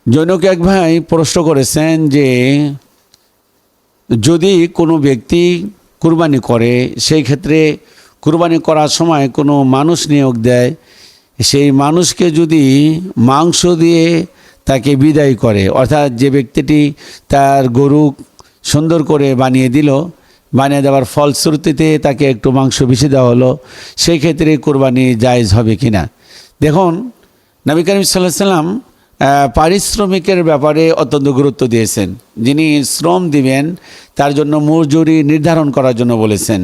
জনৈক এক ভাই প্রশ্ন করেছেন যে যদি কোনো ব্যক্তি কুরবানি করে সেই ক্ষেত্রে কুরবানি করার সময় কোনো মানুষ নিয়োগ দেয়, সেই মানুষকে যদি মাংস দিয়ে তাকে বিদায় করে, অর্থাৎ যে ব্যক্তিটি তার গরু সুন্দর করে বানিয়ে দিল, বানিয়ে দেওয়ার ফলশ্রুতিতে তাকে একটু মাংস বেশি দেওয়া হলো, সেই ক্ষেত্রে কুরবানি জায়েজ হবে কিনা। দেখুন, নবী করিম সাল্লাল্লাহু আলাইহি ওয়াসাল্লাম পারিশ্রমিকের ব্যাপারে অত্যন্ত গুরুত্ব দিয়েছেন। যিনি শ্রম দিবেন তার জন্য মজুরি নির্ধারণ করার জন্য বলেছেন,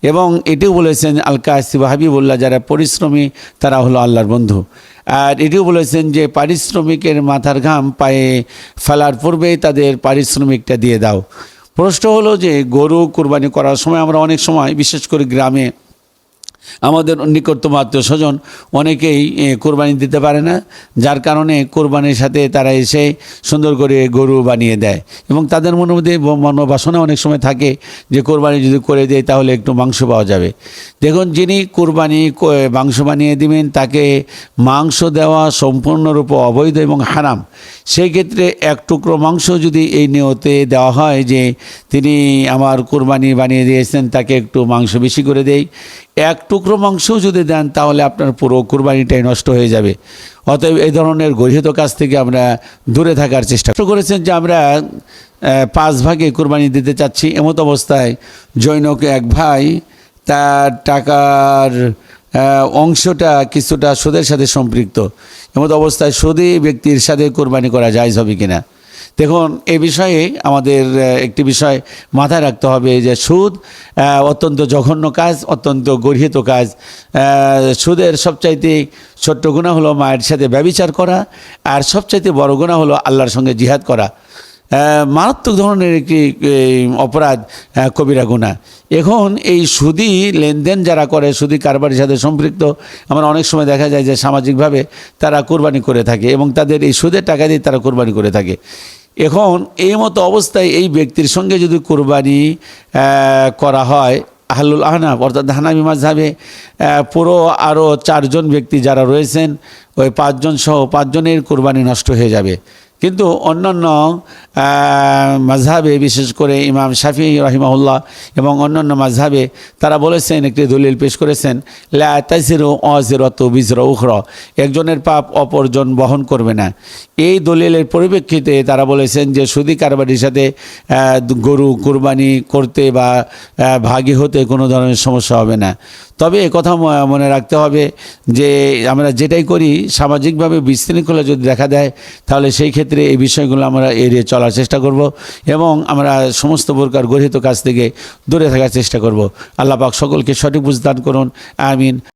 এবং এটিও বলেছেন আল কাসিব হাবিবুল্লাহ, যারা পরিশ্রমী তারা হলো আল্লাহর বন্ধু। আর এটিও বলেছেন যে পারিশ্রমিকের মাথার ঘাম পায়ে ফেলার পূর্বেই তাদের পারিশ্রমিকটা দিয়ে দাও। প্রশ্ন হলো যে গরু কুরবানি করার সময় আমরা অনেক সময়, বিশেষ করে গ্রামে আমাদের নিকটতম আত্মীয় স্বজন অনেকেই কোরবানি দিতে পারে না, যার কারণে কোরবানির সাথে তারা এসে সুন্দর করে গরু বানিয়ে দেয়, এবং তাদের মনের মধ্যে মনোবাসনা অনেক সময় থাকে যে কোরবানি যদি করে দেয় তাহলে একটু মাংস পাওয়া যাবে। দেখুন, যিনি কোরবানি মাংস বানিয়ে দিবেন তাকে মাংস দেওয়া সম্পূর্ণরূপে অবৈধ এবং হারাম। সেই ক্ষেত্রে এক টুকরো মাংস যদি এই নিয়তে দেওয়া হয় যে তিনি আমার কোরবানি বানিয়ে দিয়েছেন, তাকে একটু মাংস বেশি করে দেই, এক টুকরো মাংসও যদি দেন তাহলে আপনার পুরো কুরবানিটাই নষ্ট হয়ে যাবে। অতএব এই ধরনের গর্হিত কাজ থেকে আমরা দূরে থাকার চেষ্টা করেছেন। যে আমরা 5 ভাগে কুরবানি দিতে চাচ্ছি, এমত অবস্থায় জৈনক এক ভাই তার টাকার অংশটা কিছুটা সুদের সাথে সম্পৃক্ত, এমত অবস্থায় সুদী ব্যক্তির সাথে কুরবানি করা জায়েজ হবে কিনা। দেখুন, এ বিষয়ে আমাদের একটি বিষয় মাথায় রাখতে হবে যে সুদ অত্যন্ত জঘন্য কাজ, অত্যন্ত গর্হিত কাজ। সুদের সবচাইতে ছোট্ট গুনাহ হলো মায়ের সাথে ব্যভিচার করা, আর সবচাইতে বড় গুনাহ হলো আল্লাহর সঙ্গে জিহাদ করা। মারাত্মক ধরনের একটি অপরাধ, কবিরা গুনাহ। এখন এই সুদি লেনদেন যারা করে, সুদি কারবারের সাথে সম্পৃক্ত, আমরা অনেক সময় দেখা যায় যে সামাজিকভাবে তারা কোরবানি করে থাকে এবং তাদের এই সুদের টাকা দিয়ে তারা কোরবানি করে থাকে। এখন এই মতো অবস্থায় এই ব্যক্তির সঙ্গে যদি কোরবানি করা হয়, আহলুল আহনাফ অর্থাৎ হানাফি মাযহাবে পুরো আরও 4 জন ব্যক্তি যারা রয়েছেন, ওই 5 জন সহ 5 জনের কোরবানি নষ্ট হয়ে যাবে। কিন্তু অন্যান্য মাযহাবে, বিশেষ করে ইমাম শাফিঈ রাহিমাহুল্লাহ এবং অন্যান্য মাযহাবে তারা বলেছেন, একটি দলিল পেশ করেছেন, লা তাজিরু ওয়াজিরাতু বিজরা উখরা, একজনের পাপ অপরজন বহন করবে না। এই দলিলের পরিপ্রেক্ষিতে তারা বলেছেন যে সুদী কারবারির সাথে গরু কুরবানি করতে বা ভাগী হতে কোনো ধরনের সমস্যা হবে না। তবে একথা মনে রাখতে হবে যে আমরা যেটাই করি সামাজিকভাবে বিশৃঙ্খলা যদি দেখা দেয়, তাহলে সেই ক্ষেত্রে এই বিষয়গুলো আমরা এড়িয়ে চলার চেষ্টা করব এবং আমরা সমস্ত প্রকার গর্হিত কাজ থেকে দূরে থাকার চেষ্টা করব। আল্লাহ পাক সকলকে সঠিক বুঝ দান করুন, আমিন।